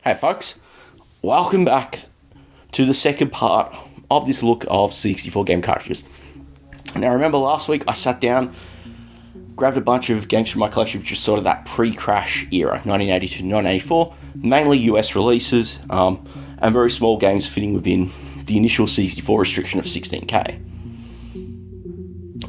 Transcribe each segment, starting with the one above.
Hey folks, welcome back to the second part of this look of C64 game cartridges. Now remember last week I sat down, grabbed a bunch of games from my collection, which is sort of that pre-crash era, 1980 to 1984, mainly US releases, and very small games fitting within the initial C64 restriction of 16K.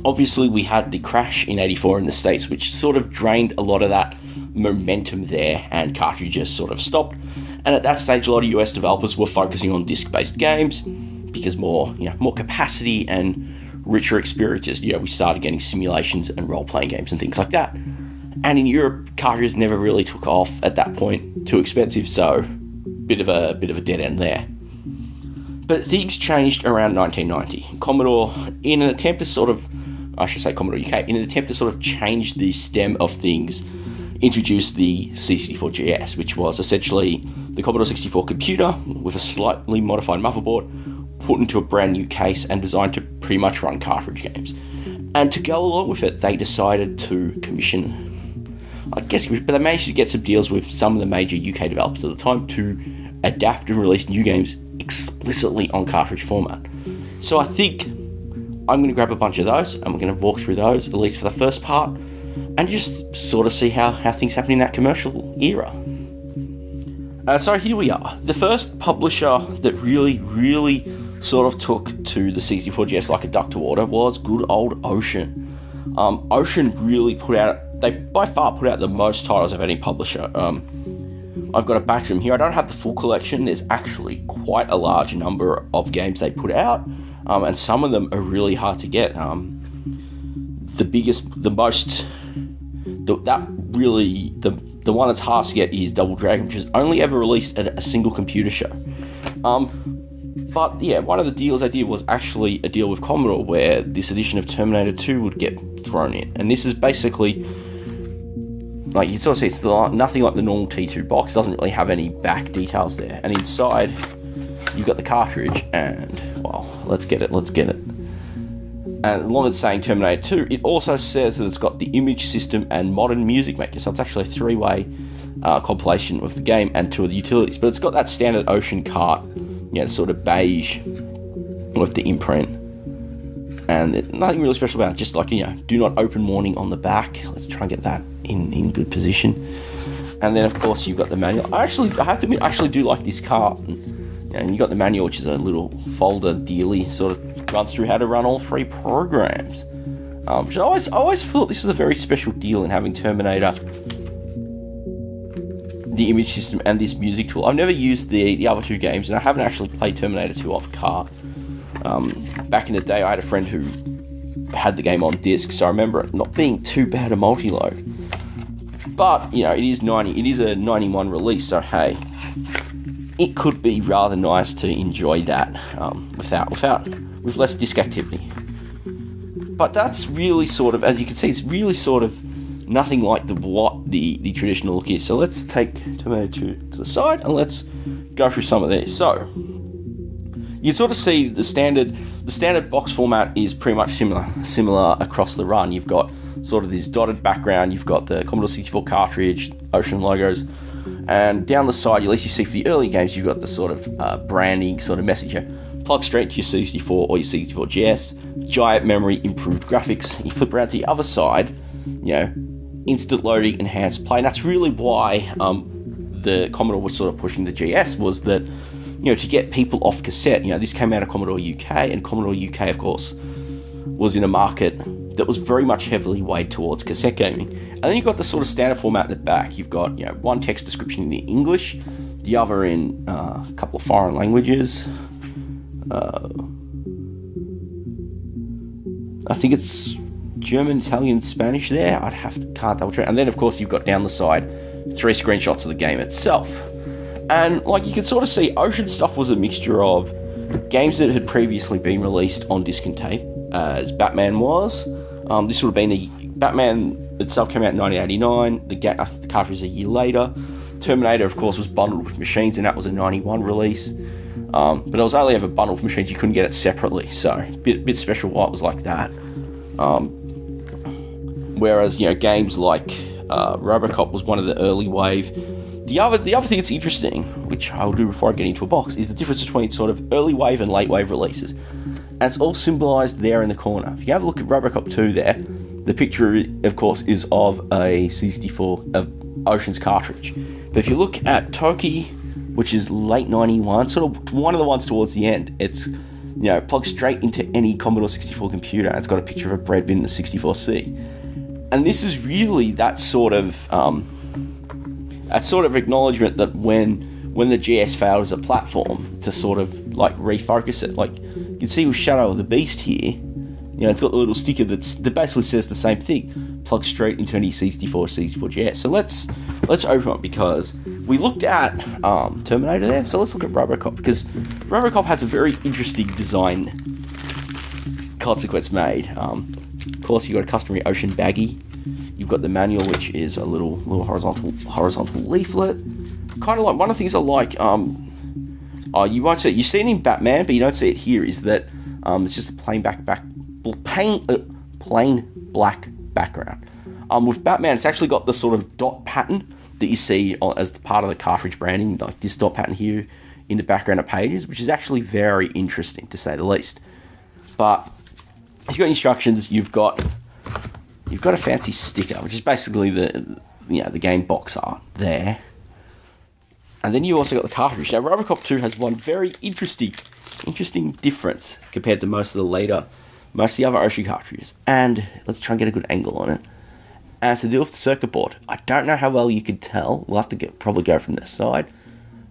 Obviously we had the crash in 84 in the States, which sort of drained a lot of that momentum there, and cartridges sort of stopped. And at that stage, a lot of US developers were focusing on disc-based games because more capacity and richer experiences. We started getting simulations and role-playing games and things like that. And in Europe, cartridges never really took off at that point. Too expensive, so bit of a dead end there. But things changed around 1990. Commodore, in an attempt to Commodore UK, in an attempt to sort of change the stem of things, introduced the C64 GS, which was essentially the Commodore 64 computer with a slightly modified motherboard put into a brand new case and designed to pretty much run cartridge games. And to go along with it, they decided to commission, but they managed to get some deals with some of the major UK developers at the time to adapt and release new games explicitly on cartridge format. So I think I'm going to grab a bunch of those and we're going to walk through those, at least for the first part, and just sort of see how things happen in that commercial era. So here we are. The first publisher that really sort of took to the C64 GS like a duck to water was good old Ocean. Ocean really they by far put out the most titles of any publisher. I've got a batch of them here. I don't have the full collection. There's actually quite a large number of games they put out, and some of them are really hard to get. The one that's hard to get is Double Dragon, which is only ever released at a single computer show. But yeah, one of the deals I did was actually a deal with Commodore where this edition of Terminator 2 would get thrown in. And this is basically, like you sort of see, it's nothing like the normal T2 box. It doesn't really have any back details there. And inside, you've got the cartridge and, well, let's get it. And along with saying Terminator 2, it also says that it's got the image system and modern music maker. So it's actually a three-way compilation of the game and two of the utilities. But it's got that standard Ocean cart, sort of beige with the imprint. And nothing really special about it, just like, do not open warning on the back. Let's try and get that in good position. And then, of course, you've got the manual. I have to admit, I actually do like this cart. And you got the manual, which is a little folder dealy, sort of runs through how to run all three programs. Which I always thought this was a very special deal in having Terminator, the image system, and this music tool. I've never used the other two games, and I haven't actually played Terminator 2 off cart. Back in the day, I had a friend who had the game on disc, so I remember it not being too bad a multi-load. But, it is a 91 release, so hey, it could be rather nice to enjoy that with less disc activity. But that's really sort of, as you can see, it's really sort of nothing like the traditional look is. So let's take Terminator 2 to the side and let's go through some of these. So you sort of see the standard box format is pretty much similar across the run. You've got sort of this dotted background, you've got the Commodore 64 cartridge, Ocean logos, and down the side, at least you see for the early games, you've got the sort of branding sort of message here. Plug straight to your C64 or your C64 GS, giant memory, improved graphics. You flip around to the other side, instant loading, enhanced play. And that's really why the Commodore was sort of pushing the GS, was that, to get people off cassette. This came out of Commodore UK, and Commodore UK, of course, was in a market that was very much heavily weighed towards cassette gaming. And then you've got the sort of standard format in the back. You've got, one text description in English, the other in a couple of foreign languages. I think it's German, Italian, Spanish there. Can't double check. And then, of course, you've got down the side 3 screenshots of the game itself. And, you can sort of see, Ocean stuff was a mixture of games that had previously been released on disc and tape, as Batman was. This would have been Batman itself came out in 1989. The cartridge a year later. Terminator, of course, was bundled with machines, and that was a 91 release. But it was only ever bundled with machines. You couldn't get it separately, so bit special why it was like that. Whereas games like RoboCop was one of the early wave the other thing that's interesting, which I'll do before I get into a box, is the difference between sort of early wave and late wave releases. And it's all symbolised there in the corner. If you have a look at Robocop 2 there, the picture, of course, is of a C64 of Ocean's cartridge. But if you look at Toki, which is late 91, sort of one of the ones towards the end, it's, you know, plugged straight into any Commodore 64 computer, and it's got a picture of a bread bin and a 64C. And this is really that sort of acknowledgement that when the GS failed as a platform, to sort of like refocus it. Like you can see with Shadow of the Beast here, you know, it's got the little sticker that basically says the same thing, plug straight into any C64 GS. So let's open it, because we looked at Terminator there, so let's look at Robocop, because Robocop has a very interesting design consequence made. Of course, you've got a customary Ocean baggie. You've got the manual, which is a little horizontal leaflet. Kind of like one of the things I like. You won't see it. You see it in Batman, but you don't see it here. Is that it's just a plain black background. With Batman, it's actually got the sort of dot pattern that you see as part of the cartridge branding, like this dot pattern here in the background of pages, which is actually very interesting to say the least. But you've got instructions. You've got a fancy sticker, which is basically the game box art there. And then you also got the cartridge. Now, Robocop 2 has one very interesting difference compared to most of the other Ocean cartridges. And let's try and get a good angle on it. And it's to do with the circuit board. I don't know how well you could tell. We'll have to probably go from this side.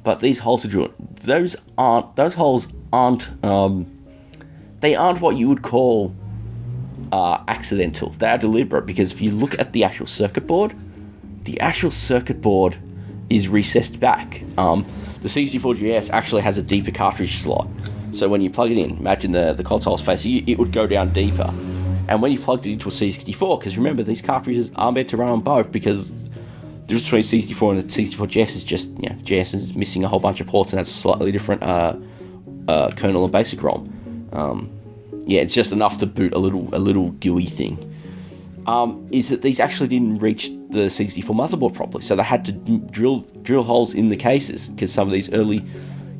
But these holes are drilled. Those holes aren't they aren't what you would call accidental. They are deliberate, because if you look at the actual circuit board is recessed back. The C64 GS actually has a deeper cartridge slot, so when you plug it in, imagine the console's face, it would go down deeper. And when you plugged it into a C64, because remember, these cartridges are meant to run on both, because the difference between C64 and the C64 GS is just, GS is missing a whole bunch of ports and has a slightly different kernel and basic ROM. It's just enough to boot a little GUI thing. Is that these actually didn't reach the 64 motherboard properly, so they had to drill holes in the cases, because some of these early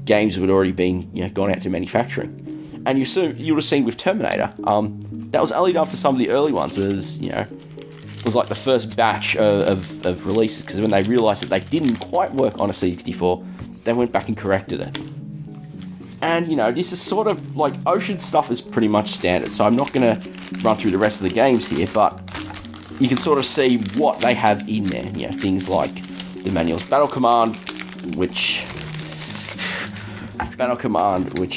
games had already been gone out to manufacturing. And you would have seen with Terminator, that was only done for some of the early ones, as it was like the first batch of releases, because when they realised that they didn't quite work on a C64, they went back and corrected it. And, this is sort of like Ocean stuff is pretty much standard, so I'm not going to run through the rest of the games here, but you can sort of see what they have in there. Things like the manuals. Battle Command, which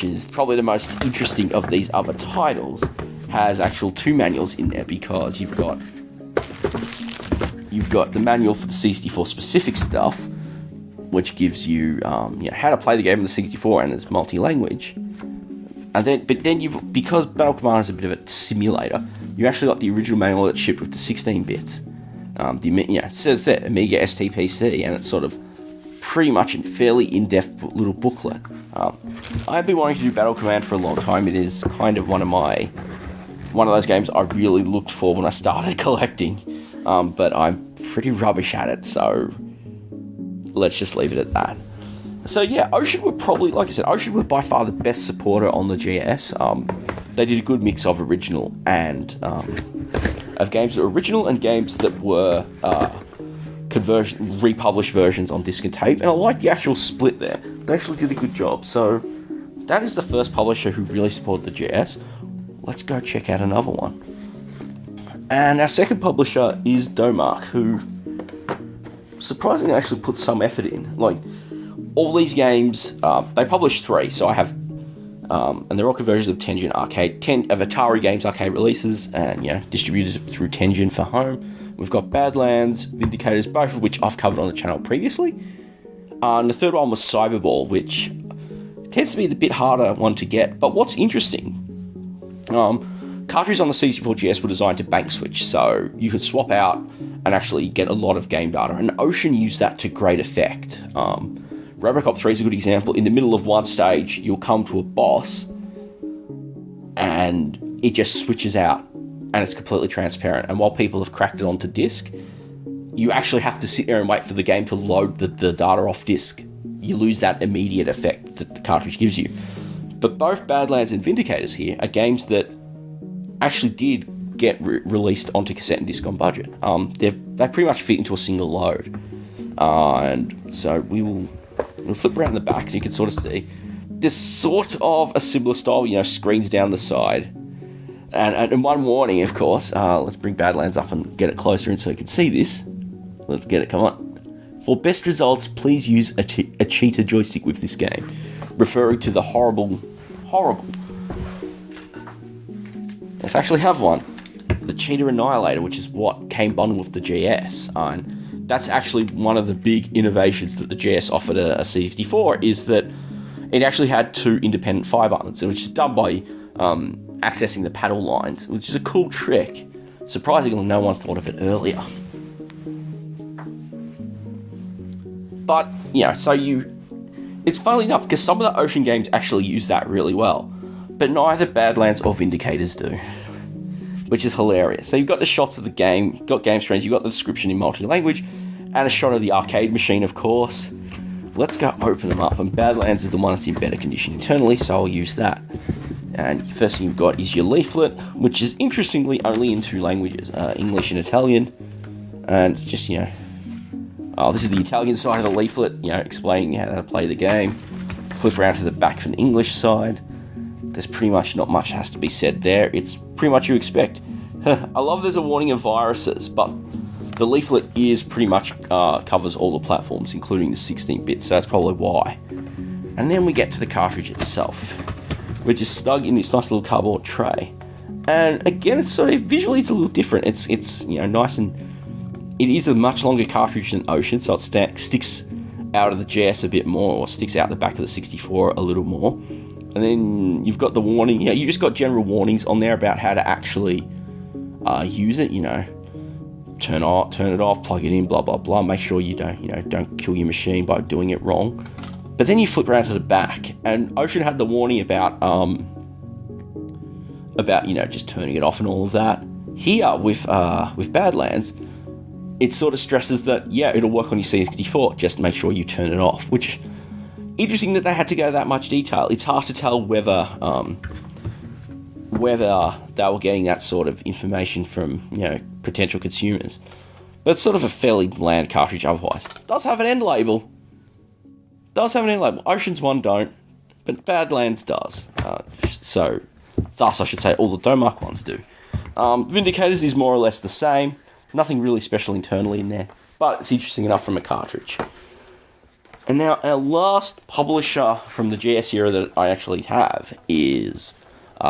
is probably the most interesting of these other titles, has actual two manuals in there, because you've got the manual for the C64 specific stuff, which gives you how to play the game on the 64, and it's multi-language. And then, because Battle Command is a bit of a simulator, you actually got the original manual that shipped with the 16 bits. It says that Amiga STPC, and it's sort of pretty much a fairly in-depth little booklet. I've been wanting to do Battle Command for a long time. It is kind of one of those games I really looked for when I started collecting, but I'm pretty rubbish at it, so let's just leave it at that. So Ocean were probably, like I said, Ocean were by far the best supporter on the GS. They did a good mix of original and of games that were original and games that were republished versions on disc and tape. And I like the actual split there. They actually did a good job. So that is the first publisher who really supported the GS. Let's go check out another one. And our second publisher is Domark, who surprisingly actually put some effort in. Like, all these games, they published 3, so I have, and they're all conversions of Tengen arcade, of Atari Games arcade releases, and distributed through Tengen for home. We've got Badlands, Vindicators, both of which I've covered on the channel previously. And the third one was Cyberball, which tends to be the bit harder one to get. But what's interesting, cartridges on the C64 GS were designed to bank switch, so you could swap out and actually get a lot of game data, and Ocean used that to great effect. Robocop 3 is a good example. In the middle of one stage, you'll come to a boss, and it just switches out, and it's completely transparent. And while people have cracked it onto disc, you actually have to sit there and wait for the game to load the data off disk. You lose that immediate effect that the cartridge gives you. But both Badlands and Vindicators here are games that actually did get released onto cassette and disc on budget. They pretty much fit into a single load. And so we'll flip around the back so you can sort of see. There's sort of a similar style, screens down the side. And one warning, of course. Let's bring Badlands up and get it closer in so you can see this. Let's get it, come on. For best results, please use a cheater joystick with this game. Referring to the horrible... Let's actually have one. The Cheater Annihilator, which is what came bundled with the GS. And that's actually one of the big innovations that the GS offered a C64, is that it actually had 2 independent fire buttons, which is done by accessing the paddle lines, which is a cool trick. Surprisingly, no one thought of it earlier. But, it's funny enough, because some of the Ocean games actually use that really well, but neither Badlands or Vindicators do, which is hilarious. So you've got the shots of the game, got game screens, you've got the description in multi-language, and a shot of the arcade machine, of course. Let's go open them up, and Badlands is the one that's in better condition internally, so I'll use that. And the first thing you've got is your leaflet, which is interestingly only in 2 languages, English and Italian, and it's just, this is the Italian side of the leaflet, explaining how to play the game. Flip around to the back for the English side. There's pretty much not much has to be said there. It's pretty much you expect. I love there's a warning of viruses, but the leaflet is pretty much covers all the platforms, including the 16-bit, so that's probably why. And then we get to the cartridge itself, which is snug in this nice little cardboard tray. And again, it's sort of visually it's a little different. It's nice, and it is a much longer cartridge than Ocean, so it sticks out of the GS a bit more, or sticks out the back of the 64 a little more. And then you've got the warning. You just got general warnings on there about how to actually use it. Turn it off, plug it in, blah blah blah. Make sure you don't kill your machine by doing it wrong. But then you flip around to the back, and Ocean had the warning about just turning it off and all of that. Here with Badlands, it sort of stresses that it'll work on your C64. Just make sure you turn it off. Which interesting that they had to go that much detail. It's hard to tell whether they were getting that sort of information from potential consumers. But it's sort of a fairly bland cartridge otherwise. Does have an end label. Ocean's one don't, but Badlands does. Thus I should say all the Domark ones do. Vindicators is more or less the same. Nothing really special internally in there, but it's interesting enough from a cartridge. And now our last publisher from the GS era that I actually have is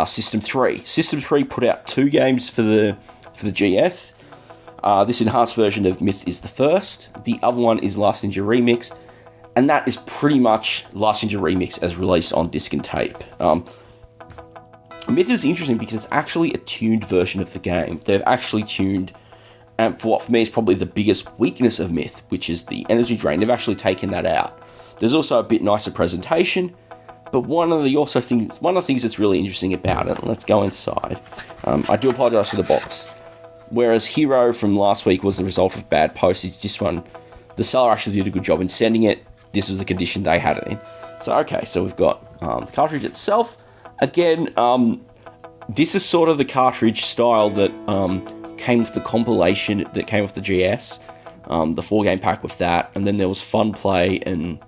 System 3. System 3 put out 2 games for the GS. This enhanced version of Myth is the first. The other one is Last Ninja Remix, and that is pretty much Last Ninja Remix as released on disc and tape. Myth is interesting because it's actually a tuned version of the game. They've actually tuned, and for what for me is probably the biggest weakness of Myth, which is the energy drain. They've actually taken that out. There's also a bit nicer presentation, but one of the things that's really interesting about it. Let's go inside. I do apologise for the box. Whereas Hero from last week was the result of bad postage, this one, the seller actually did a good job in sending it. This was the condition they had it in. So we've got the cartridge itself. Again, this is sort of the cartridge style that came with the compilation that came with the GS, the 4-game pack with that, and then there was Fun Play and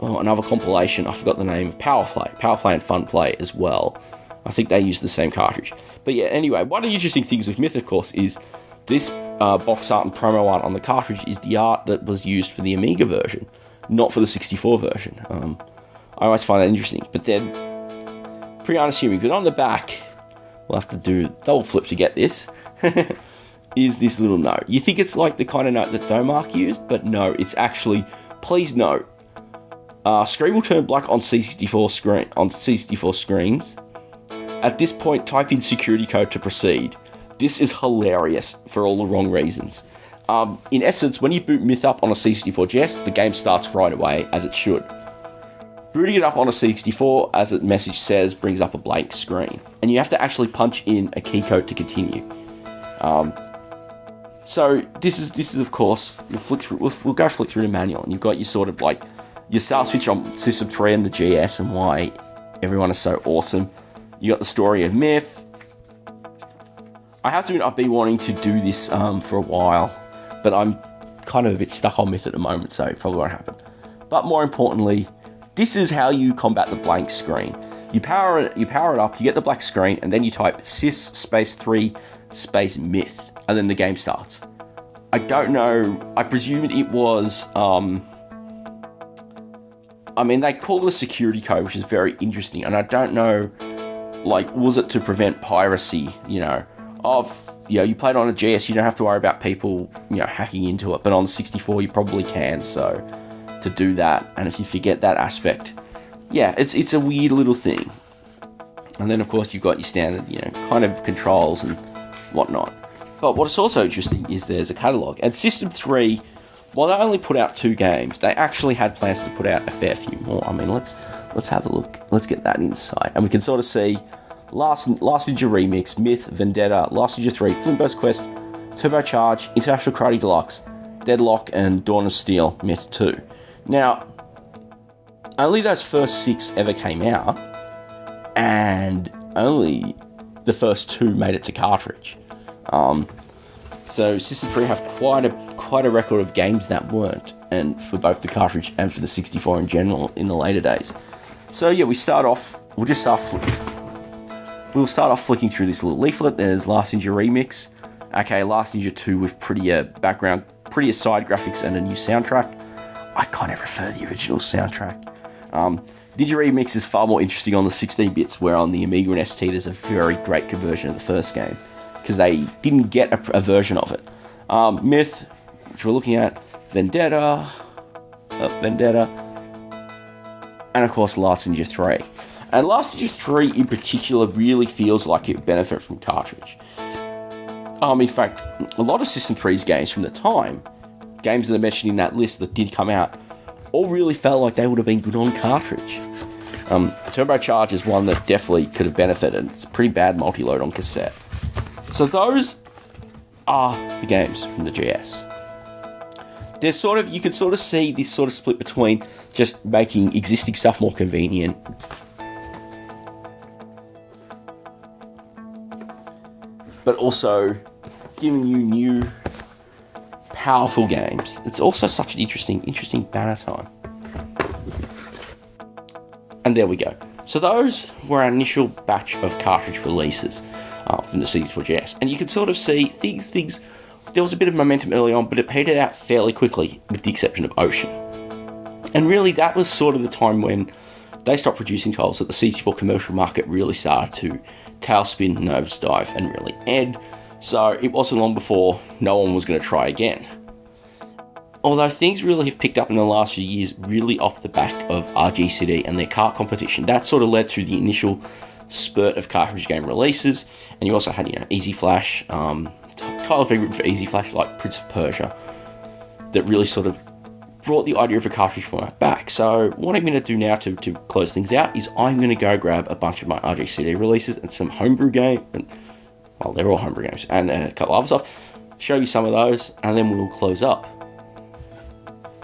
another compilation, I forgot the name, Power Play and Fun Play as well. I think they used the same cartridge. But yeah, anyway, one of the interesting things with Myth, of course, is this box art and promo art on the cartridge is the art that was used for the Amiga version, not for the 64 version. I always find that interesting. But then, pretty unassuming, but on the back, we'll have to do double flip to get this, is this little note. You think it's like the kind of note that Domark used, but no, it's actually, please note, screen will turn black on C64 screens. At this point, type in security code to proceed. This is hilarious for all the wrong reasons. In essence, when you boot Myth up on a C64 GS, the game starts right away, as it should. Booting it up on a C64, as the message says, brings up a blank screen. And you have to actually punch in a key code to continue. So this is of course, we'll go flick through the manual, and you've got your sort of like your sales pitch on System 3 and the GS and why everyone is so awesome. You got the story of Myth. I have to admit, I've been wanting to do this for a while, but I'm kind of a bit stuck on Myth at the moment, so it probably won't happen. But more importantly, this is how you combat the blank screen. You power it up, you get the black screen, and then you type sys space 3 space myth, and then the game starts. I don't know, I presume it was, they call it a security code, which is very interesting, and I don't know, like, was it to prevent piracy, you played on a GS, you don't have to worry about people, hacking into it, but on the 64 you probably can, so to do that, and if you forget that aspect, yeah, it's a weird little thing. And then of course you've got your standard, kind of controls and whatnot. But what's also interesting is there's a catalogue, and System 3, while they only put out 2 games, they actually had plans to put out a fair few more. Let's have a look, let's get that insight, and we can sort of see Last Ninja Remix, Myth, Vendetta, Last Ninja 3, Flimbo's Quest, Turbocharge, International Karate Deluxe, Deadlock, and Dawn of Steel, Myth 2. Now, only those first 6 ever came out, and only the first 2 made it to cartridge. So System 3 have quite a record of games that weren't, and for both the cartridge and for the 64 in general in the later days. So yeah, we'll start off flicking through this little leaflet. There's Last Ninja Remix, okay, Last Ninja 2 with prettier background, prettier side graphics, and a new soundtrack. I kind of prefer the original soundtrack. Ninja Remix is far more interesting on the 16 bits, where on the Amiga and ST there's a very great conversion of the first game, because they didn't get a version of it. Myth, which we're looking at, Vendetta, and of course Last Ninja 3. And Last Ninja 3 in particular really feels like it benefit from cartridge. In fact, a lot of System 3's games from the time, games that are mentioned in that list that did come out, all really felt like they would have been good on cartridge. Turbocharge is one that definitely could have benefited. It's a pretty bad multi-load on cassette. So those are the games from the GS. There's you can sort of see this sort of split between just making existing stuff more convenient, but also giving you new, powerful games. It's also such an interesting banner time. And there we go. So those were our initial batch of cartridge releases from the C64 GS. And you can sort of see things, there was a bit of momentum early on, but it petered out fairly quickly, with the exception of Ocean. And really, that was sort of the time when they stopped producing titles that the C64 commercial market really started to tailspin, nosedive, and really end. So it wasn't long before no one was going to try again. Although things really have picked up in the last few years, really off the back of RGCD and their kart competition. That sort of led to the initial spurt of cartridge game releases, and you also had, Easy Flash, titles being written for Easy Flash, like Prince of Persia, that really sort of brought the idea of a cartridge format back. So what I'm going to do now to close things out is I'm going to go grab a bunch of my RGCD releases and some homebrew game, well, they're all homebrew games, and a couple other stuff, show you some of those, and then we'll close up.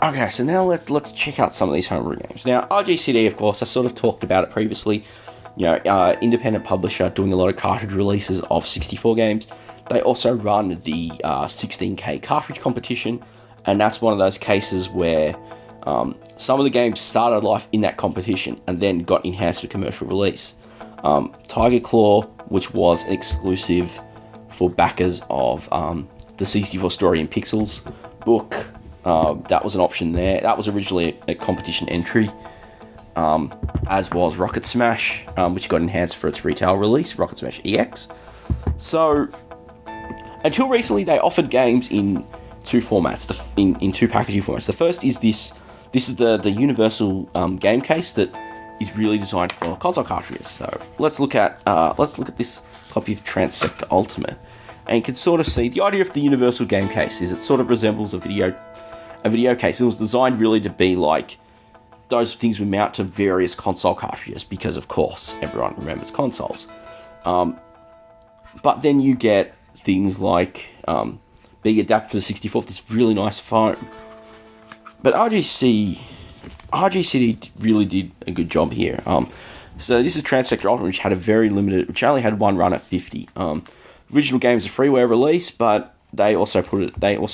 Okay, so now let's check out some of these homebrew games. Now, RGCD, of course, I sort of talked about it previously, independent publisher doing a lot of cartridge releases of 64 games. They also run the 16K cartridge competition, and that's one of those cases where some of the games started life in that competition and then got enhanced for commercial release. Tiger Claw, which was an exclusive for backers of the 64 Story in Pixels book, that was an option there. That was originally a competition entry, as was Rocket Smash, which got enhanced for its retail release, Rocket Smash EX. So, until recently, they offered games in 2 formats, in 2 packaging formats. The first is this is the universal game case that is really designed for console cartridges. So let's look at this copy of Transector Ultimate, and you can sort of see the idea of the universal game case is it sort of resembles a video case. It was designed really to be like those things would mount to various console cartridges, because of course everyone remembers consoles. But then you get things like being adapted for the 64 with this really nice foam. But RGCD really did a good job here. So this is Transector Ultimate, which had a very limited, which only had one run at 50. Original game is a freeware release, but they also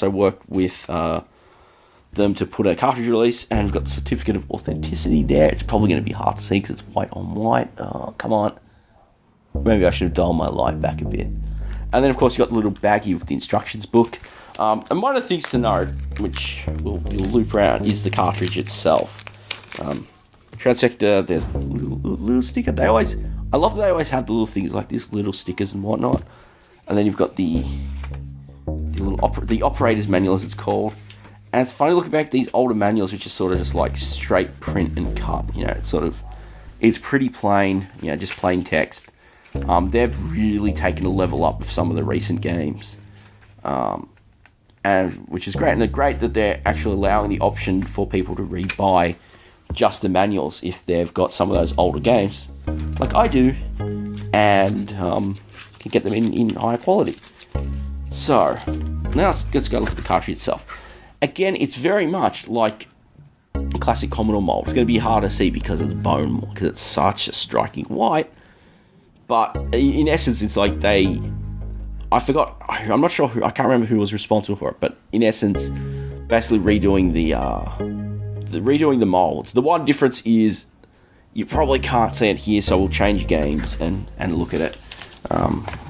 worked with them to put a cartridge release, and we've got the certificate of authenticity there. It's probably going to be hard to see because it's white on white. Oh, come on. Maybe I should have dialed my light back a bit. And then, of course, you've got the little baggie with the instructions book. And one of the things to note, which you'll loop around, is the cartridge itself. Transector, there's a little sticker. I love that they always have the little things like this, little stickers and whatnot. And then you've got the operator's manual, as it's called. And it's funny looking back at these older manuals, which is sort of just like straight print and cut. It's pretty plain, just plain text. They've really taken a level up with some of the recent games, and which is great. And it's great that they're actually allowing the option for people to rebuy just the manuals if they've got some of those older games, like I do, and can get them in higher quality. So now let's go look at the cartridge itself. Again, it's very much like a classic Commodore mold. It's going to be hard to see because it's bone, because it's such a striking white. But in essence, it's like I'm not sure who, I can't remember who was responsible for it, but in essence, basically redoing the molds. The one difference is you probably can't see it here, so we'll change games and look at it.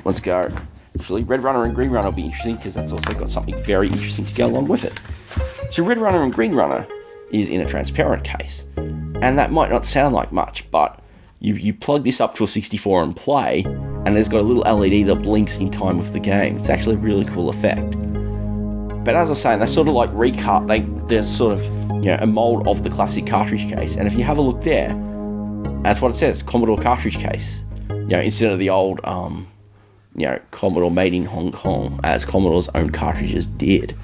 Let's go. Actually, Red Runner and Green Runner will be interesting because that's also got something very interesting to go along with it. So Red Runner and Green Runner is in a transparent case, and that might not sound like much, but you plug this up to a 64 and play, and there's got a little LED that blinks in time with the game. It's actually a really cool effect. But as I was saying, they sort of like recut. There's sort of a mold of the classic cartridge case, and if you have a look there, that's what it says: Commodore cartridge case. Instead of the old Commodore made in Hong Kong, as Commodore's own cartridges did.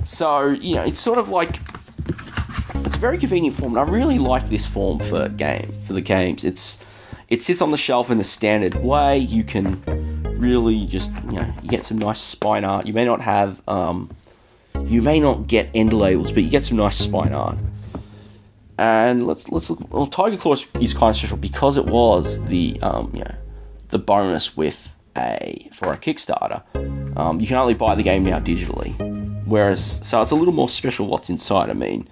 So it's sort of like, it's a very convenient form, and I really like this form for the games. It sits on the shelf in a standard way. You can really just you get some nice spine art. You may not get end labels, but you get some nice spine art. And let's look. Well, Tiger Claw is kind of special because it was the bonus for a Kickstarter. You can only buy the game now digitally, so it's a little more special what's inside. I mean,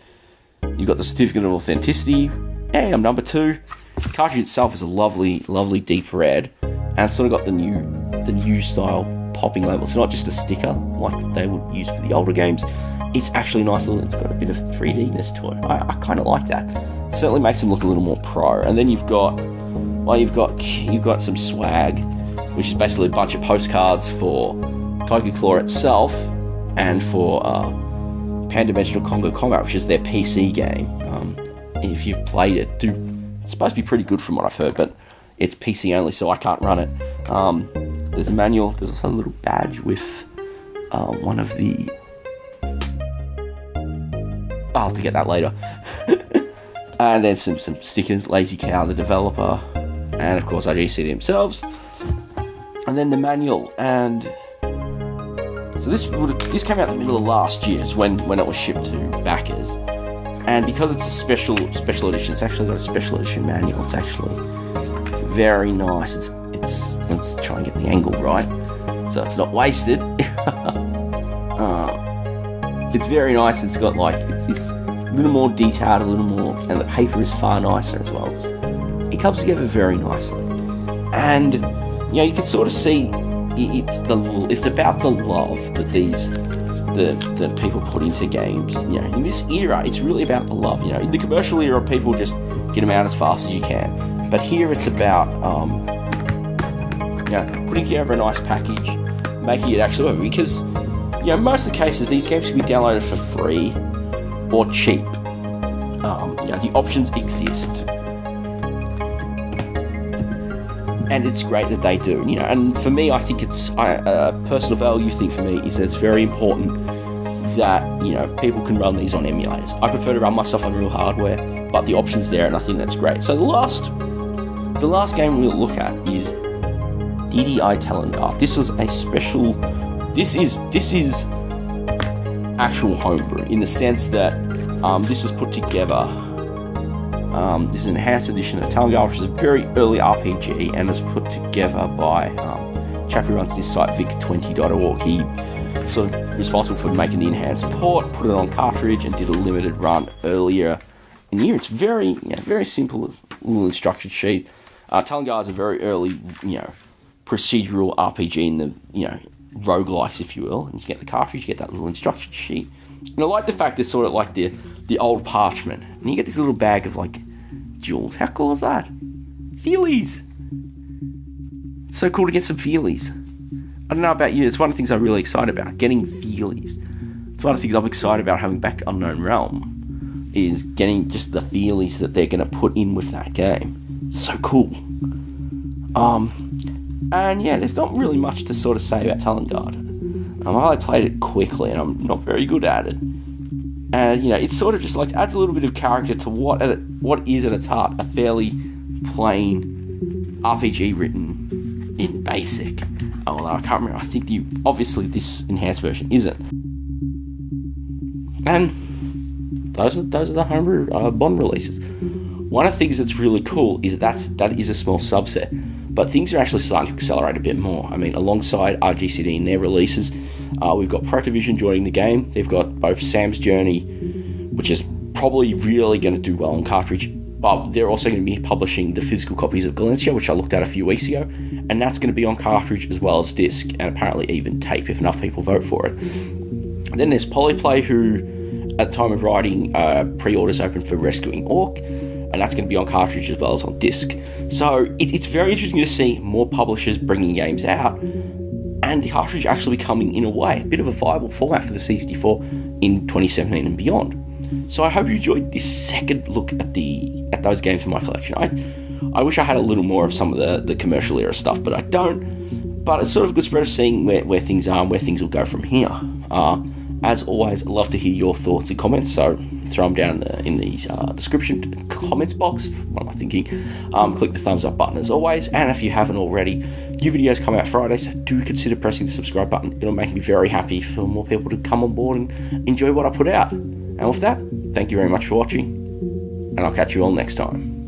you've got the certificate of authenticity. Hey, I'm number 2. The cartridge itself is a lovely, lovely deep red, and it's sort of got the new style popping label. It's not just a sticker like they would use for the older games. It's actually nice. It's got a bit of 3D-ness to it. I kind of like that. It certainly makes them look a little more pro. And then you've got some swag, which is basically a bunch of postcards for Tiger Claw itself and for Pan-Dimensional Congo Combat, which is their PC game. If you've played it, it's supposed to be pretty good from what I've heard, but it's PC only, so I can't run it. There's a manual. There's also a little badge with one of the... I'll have to get that later. And then some stickers, Lazy Cow, the developer, and of course RGCD themselves. And then the manual, and so this came out in the middle of last year, is when it was shipped to backers. And because it's a special edition, it's actually got a special edition manual. It's actually very nice. It's let's try and get the angle right so it's not wasted. It's very nice. It's got it's a little more detailed, a little more, and the paper is far nicer as well. It comes together very nicely, and you can sort of see it's about the love that the people put into games. In this era, it's really about the love. In the commercial era, people just get them out as fast as you can, but here it's about putting together a nice package, making it actually work. Because most of the cases, these games can be downloaded for free or cheap. The options exist, and it's great that they do. And for me, I think it's a personal value thing for me is that it's very important that people can run these on emulators. I prefer to run my stuff on real hardware, but the option's there, and I think that's great. So the last game we'll look at is DDI Telendorf. This was a special this is actual homebrew in the sense that this was put together. This is an enhanced edition of Talon Guard, which is a very early RPG, and was put together by a chap who runs this site, vic20.org. He sort of responsible for making the enhanced port, put it on cartridge, and did a limited run earlier in the year. It's very simple little instruction sheet. Talon Guard is a very early, procedural RPG in the, roguelikes, if you will. And you get the cartridge, you get that little instruction sheet. And I like the fact it's sort of like the old parchment. And you get this little bag of, jewels. How cool is that? Feelies! It's so cool to get some feelies. I don't know about you, it's one of the things I'm really excited about, getting feelies. It's one of the things I'm excited about having back to Unknown Realm, is getting just the feelies that they're going to put in with that game. So cool. And yeah, there's not really much to sort of say about Talon Guard. I played it quickly and I'm not very good at it. And, it sort of just adds a little bit of character to what is at its heart a fairly plain RPG written in BASIC. Although I can't remember, I think obviously this enhanced version isn't. And those are the homebrew Bond releases. One of the things that's really cool is that is a small subset, but things are actually starting to accelerate a bit more. I mean, alongside RGCD and their releases, we've got Protovision joining the game. They've got both Sam's Journey, which is probably really going to do well on cartridge, but they're also going to be publishing the physical copies of Galencia, which I looked at a few weeks ago, and that's going to be on cartridge as well as disc, and apparently even tape if enough people vote for it. And then there's Polyplay, who, at the time of writing, pre-orders open for Rescuing Orc, and that's going to be on cartridge as well as on disc. So it's very interesting to see more publishers bringing games out, and the cartridge actually becoming, in a way, a bit of a viable format for the C64 in 2017 and beyond. So I hope you enjoyed this second look at those games in my collection. I wish I had a little more of some of the commercial era stuff, but I don't. But it's sort of a good spread of seeing where things are and where things will go from here. As always, I'd love to hear your thoughts and comments, so throw them down in the description comments box. What am I thinking? Click the thumbs up button as always, and if you haven't already, new videos come out Friday, so do consider pressing the subscribe button. It'll make me very happy for more people to come on board and enjoy what I put out. And with that, thank you very much for watching, and I'll catch you all next time.